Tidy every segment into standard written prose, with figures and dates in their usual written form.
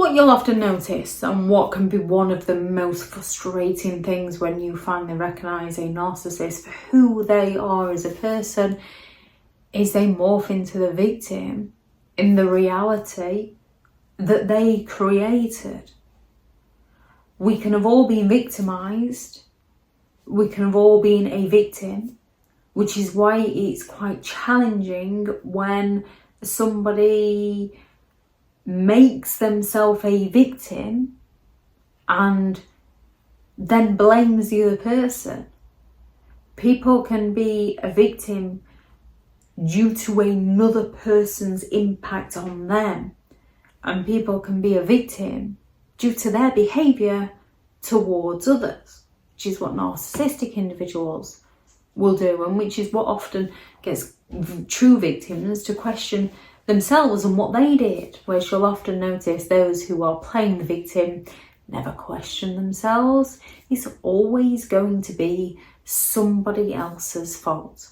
What you'll often notice, and what can be one of the most frustrating things when you finally recognise a narcissist for who they are as a person, is they morph into the victim in the reality that they created. We can have all been victimised. We can have all been a victim, which is why it's quite challenging when somebody makes themselves a victim and then blames the other person. People can be a victim due to another person's impact on them, and people can be a victim due to their behaviour towards others, which is what narcissistic individuals will do, and which is what often gets true victims to question themselves and what they did, whereas you'll often notice those who are playing the victim never question themselves. It's always going to be somebody else's fault.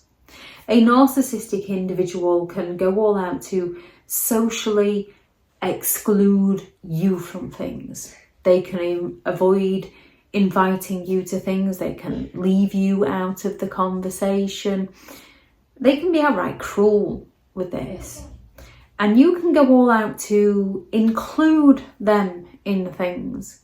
A narcissistic individual can go all out to socially exclude you from things. They can avoid inviting you to things. They can leave you out of the conversation. They can be outright cruel with this. And you can go all out to include them in things.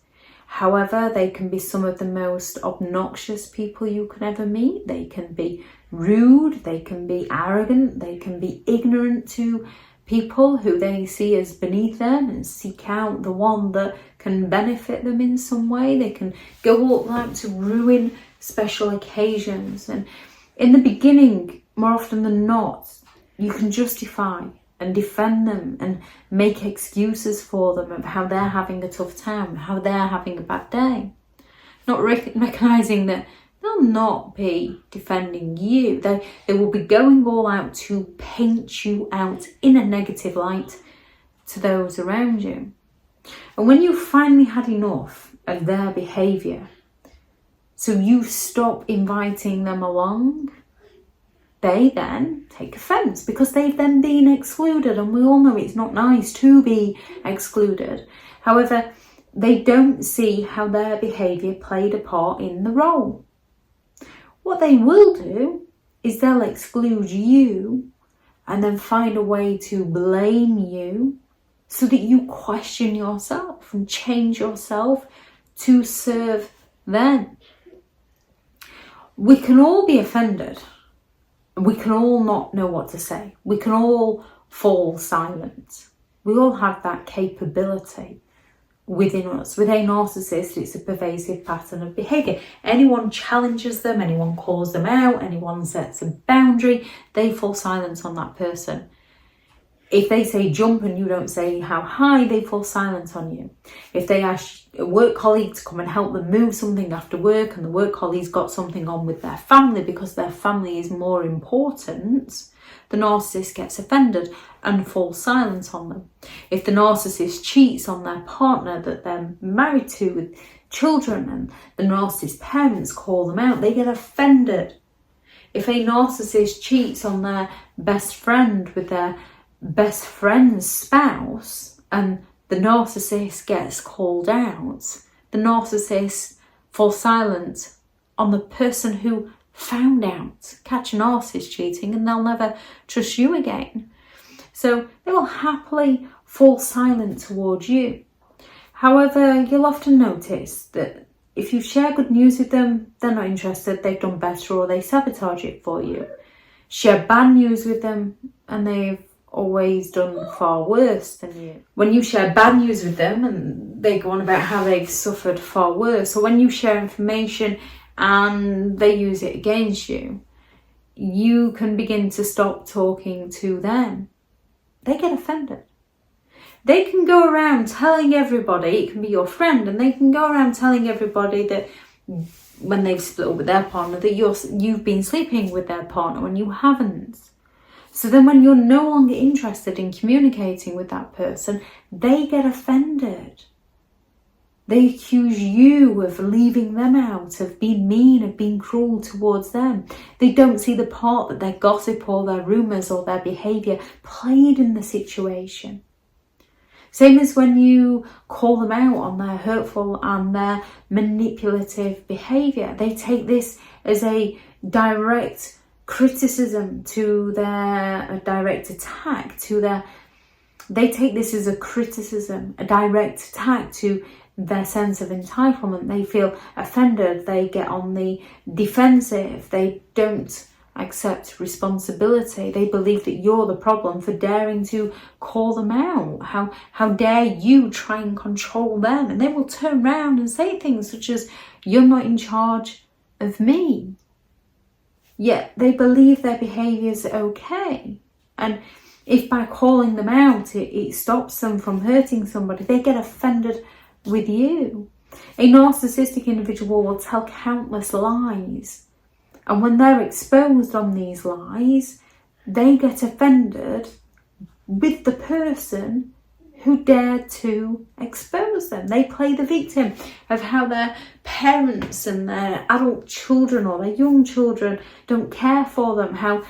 However, they can be some of the most obnoxious people you can ever meet. They can be rude, they can be arrogant, they can be ignorant to people who they see as beneath them and seek out the one that can benefit them in some way. They can go all out to ruin special occasions. And in the beginning, more often than not, you can justify and defend them and make excuses for them of how they're having a tough time, how they're having a bad day. Not recognising that they'll not be defending you. They will be going all out to paint you out in a negative light to those around you. And when you've finally had enough of their behaviour, so you stop inviting them along, they then take offence because they've then been excluded, and we all know it's not nice to be excluded. However, they don't see how their behaviour played a part in the role. What they will do is they'll exclude you and then find a way to blame you so that you question yourself and change yourself to serve them. We can all be offended. We can all not know what to say. We can all fall silent. We all have that capability within us. With a narcissist, it's a pervasive pattern of behaviour. Anyone challenges them, anyone calls them out, anyone sets a boundary, they fall silent on that person. If they say jump and you don't say how high, they fall silent on you. If they ask a work colleague to come and help them move something after work and the work colleague's got something on with their family because their family is more important, the narcissist gets offended and falls silent on them. If the narcissist cheats on their partner that they're married to with children and the narcissist parents call them out, they get offended. If a narcissist cheats on their best friend with their best friend's spouse and the narcissist gets called out, the narcissist falls silent on the person who found out. Catch a narcissist cheating and they'll never trust you again. So they will happily fall silent towards you. However, you'll often notice that if you share good news with them, they're not interested, they've done better, or they sabotage it for you. Share bad news with them and they've always done far worse than you. When you share bad news with them and they go on about how they've suffered far worse, or when you share information and they use it against you, you can begin to stop talking to them. They get offended. They can go around telling everybody, it can be your friend, and they can go around telling everybody that when they've split up with their partner, that you've been sleeping with their partner when you haven't. So then when you're no longer interested in communicating with that person, they get offended. They accuse you of leaving them out, of being mean, of being cruel towards them. They don't see the part that their gossip or their rumours or their behaviour played in the situation. Same as when you call them out on their hurtful and their manipulative behaviour. They take this as a direct criticism to a direct attack to they take this as a criticism, a direct attack to their sense of entitlement. They feel offended, they get on the defensive, they don't accept responsibility. They believe that you're the problem for daring to call them out. How dare you try and control them? And they will turn around and say things such as, you're not in charge of me. Yet they believe their behaviour is okay. And if by calling them out it stops them from hurting somebody, they get offended with you. A narcissistic individual will tell countless lies. And when they're exposed on these lies, they get offended with the person who dared to expose them. They play the victim of how their parents and their adult children or their young children don't care for them, how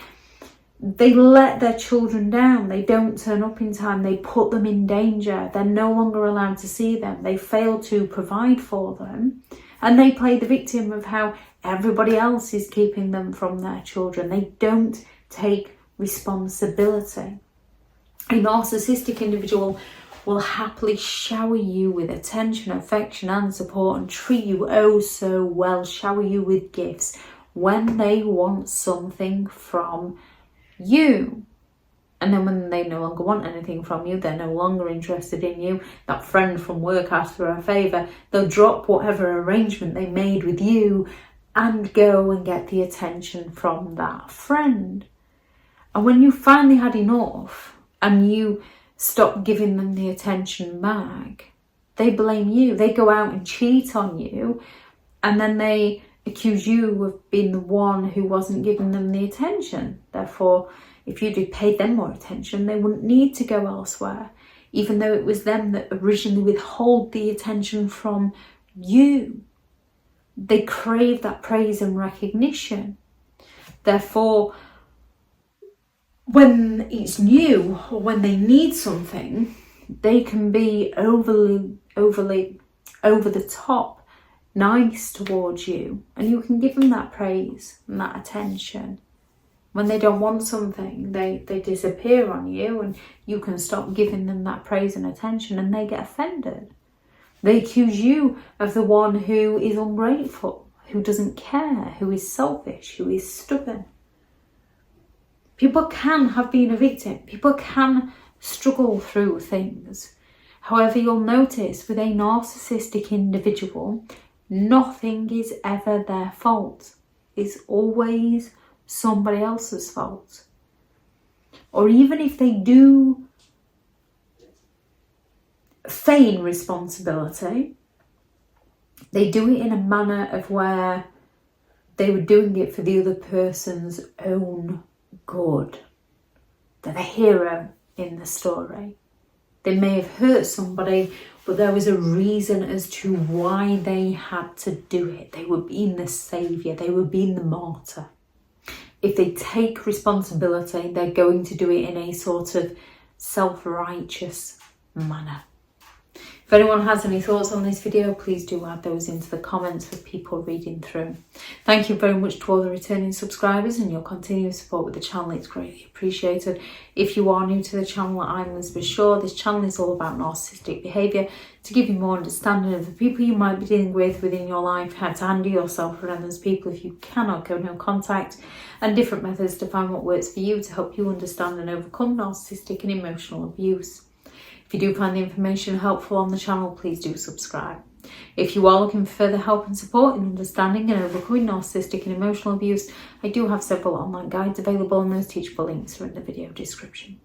they let their children down, they don't turn up in time, they put them in danger, they're no longer allowed to see them, they fail to provide for them, and they play the victim of how everybody else is keeping them from their children. They don't take responsibility. A narcissistic individual will happily shower you with attention, affection and support and treat you oh so well, shower you with gifts when they want something from you. And then when they no longer want anything from you, they're no longer interested in you, that friend from work asked for a favour, they'll drop whatever arrangement they made with you and go and get the attention from that friend. And when you finally had enough and you stop giving them the attention back, they blame you. They go out and cheat on you, and then they accuse you of being the one who wasn't giving them the attention. Therefore, if you'd have paid them more attention, they wouldn't need to go elsewhere, even though it was them that originally withheld the attention from you. They crave that praise and recognition. Therefore, when it's new or when they need something, they can be overly over the top nice towards you, and you can give them that praise and that attention. When they don't want something, they disappear on you, and you can stop giving them that praise and attention, and they get offended. They accuse you of the one who is ungrateful, who doesn't care, who is selfish, who is stubborn. People can have been a victim. People can struggle through things. However, you'll notice with a narcissistic individual, nothing is ever their fault. It's always somebody else's fault. Or even if they do feign responsibility, they do it in a manner of where they were doing it for the other person's own good. They're the hero in the story. They may have hurt somebody, but there was a reason as to why they had to do it. They were being the saviour. They were being the martyr. If they take responsibility, they're going to do it in a sort of self-righteous manner. If anyone has any thoughts on this video, please do add those into the comments for people reading through. Thank you very much to all the returning subscribers and your continued support with the channel. It's greatly appreciated. If you are new to the channel, I'm Elizabeth Shaw. This channel is all about narcissistic behaviour to give you more understanding of the people you might be dealing with within your life, how to handle yourself around those people if you cannot go no contact, and different methods to find what works for you to help you understand and overcome narcissistic and emotional abuse. If you do find the information helpful on the channel, please do subscribe. If you are looking for further help and support in understanding and overcoming narcissistic and emotional abuse, I do have several online guides available, and those teachable links are in the video description.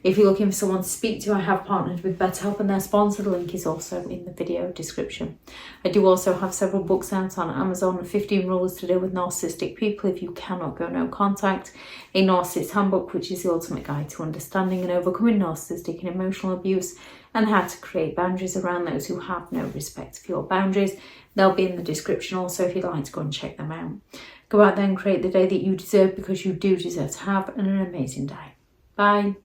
If you're looking for someone to speak to, I have partnered with BetterHelp and their sponsor. The link is also in the video description. I do also have several books out on Amazon, 15 Rules to Deal with Narcissistic People If You Cannot Go No Contact, a Narcissists Handbook, which is the ultimate guide to understanding and overcoming narcissistic and emotional abuse, and how to create boundaries around those who have no respect for your boundaries. They'll be in the description also if you'd like to go and check them out. Go out there and create the day that you deserve, because you do deserve to have an amazing day. Bye.